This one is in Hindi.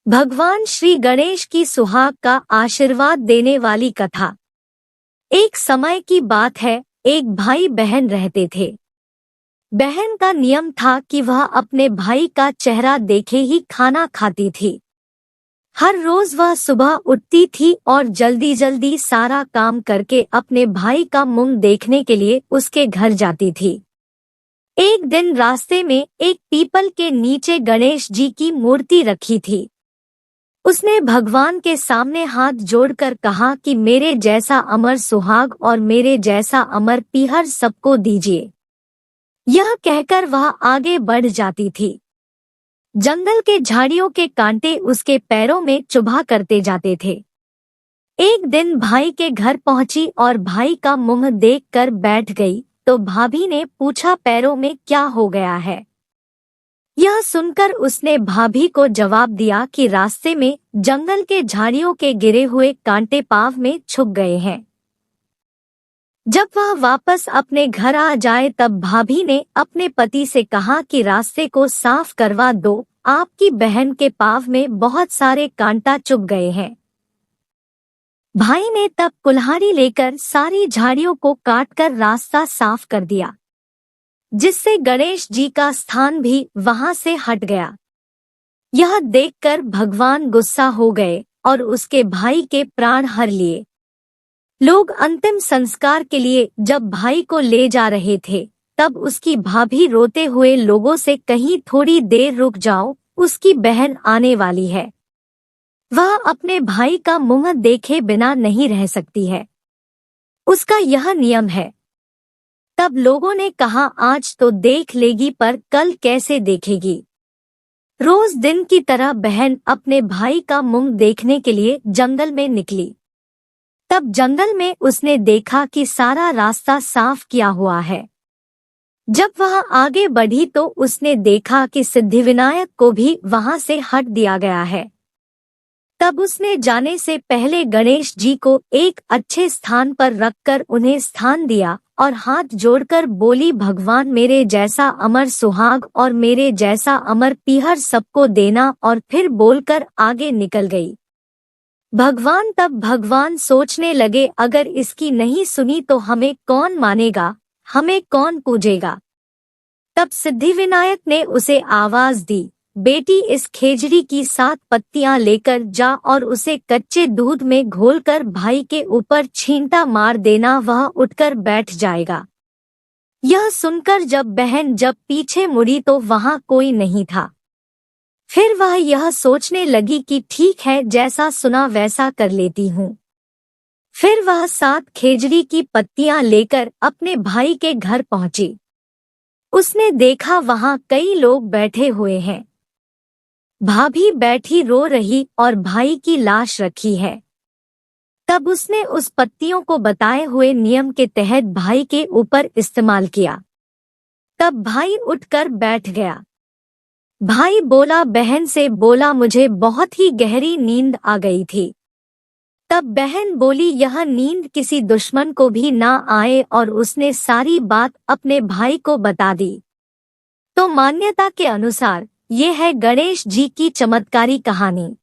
भगवान श्री गणेश की सुहाग का आशीर्वाद देने वाली कथा। एक समय की बात है, एक भाई बहन रहते थे। बहन का नियम था कि वह अपने भाई का चेहरा देखे ही खाना खाती थी। हर रोज वह सुबह उठती थी और जल्दी जल्दी सारा काम करके अपने भाई का मुंह देखने के लिए उसके घर जाती थी। एक दिन रास्ते में एक पीपल के नीचे गणेश जी की मूर्ति रखी थी। उसने भगवान के सामने हाथ जोड़कर कहा कि मेरे जैसा अमर सुहाग और मेरे जैसा अमर पीहर सबको दीजिए। यह कहकर वह आगे बढ़ जाती थी। जंगल के झाड़ियों के कांटे उसके पैरों में चुभा करते जाते थे। एक दिन भाई के घर पहुंची और भाई का मुंह देखकर बैठ गई तो भाभी ने पूछा, पैरों में क्या हो गया है? यह सुनकर उसने भाभी को जवाब दिया कि रास्ते में जंगल के झाड़ियों के गिरे हुए कांटे पाँव में छुप गए हैं। जब वह वापस अपने घर आ जाए तब भाभी ने अपने पति से कहा कि रास्ते को साफ करवा दो, आपकी बहन के पाँव में बहुत सारे कांटा चुभ गए हैं। भाई ने तब कुल्हाड़ी लेकर सारी झाड़ियों को काटकर रास्ता साफ कर दिया, जिससे गणेश जी का स्थान भी वहां से हट गया। यह देखकर भगवान गुस्सा हो गए और उसके भाई के प्राण हर लिए। लोग अंतिम संस्कार के लिए जब भाई को ले जा रहे थे तब उसकी भाभी रोते हुए लोगों से कहीं थोड़ी देर रुक जाओ, उसकी बहन आने वाली है। वह अपने भाई का मुंह देखे बिना नहीं रह सकती है, उसका यह नियम है। तब लोगों ने कहा, आज तो देख लेगी पर कल कैसे देखेगी। रोज दिन की तरह बहन अपने भाई का मुंह देखने के लिए जंगल में निकली। तब जंगल में उसने देखा कि सारा रास्ता साफ किया हुआ है। जब वह आगे बढ़ी तो उसने देखा कि सिद्धिविनायक को भी वहां से हट दिया गया है। तब उसने जाने से पहले गणेश जी को एक अच्छे स्थान पर रखकर उन्हें स्थान दिया और हाथ जोड़कर बोली, भगवान मेरे जैसा अमर सुहाग और मेरे जैसा अमर पीहर सबको देना, और फिर बोलकर आगे निकल गई। भगवान सोचने लगे, अगर इसकी नहीं सुनी तो हमें कौन मानेगा, हमें कौन पूजेगा। तब सिद्धिविनायक ने उसे आवाज दी, बेटी इस खेजड़ी की 7 पत्तियां लेकर जा और उसे कच्चे दूध में घोलकर भाई के ऊपर छींटा मार देना, वह उठकर बैठ जाएगा। यह सुनकर जब बहन पीछे मुड़ी तो वहां कोई नहीं था। फिर वह यह सोचने लगी कि ठीक है, जैसा सुना वैसा कर लेती हूँ। फिर वह 7 खेजड़ी की पत्तियां लेकर अपने भाई के घर पहुंची। उसने देखा वहां कई लोग बैठे हुए हैं। भाभी बैठी रो रही और भाई की लाश रखी है। तब उसने उस पत्तियों को बताए हुए नियम के तहत भाई के ऊपर इस्तेमाल किया। तब भाई उठकर बैठ गया। भाई बोला, बहन से बोला, मुझे बहुत ही गहरी नींद आ गई थी। तब बहन बोली, यह नींद किसी दुश्मन को भी ना आए, और उसने सारी बात अपने भाई को बता दी। तो मान्यता के अनुसार ये है गणेश जी की चमत्कारी कहानी।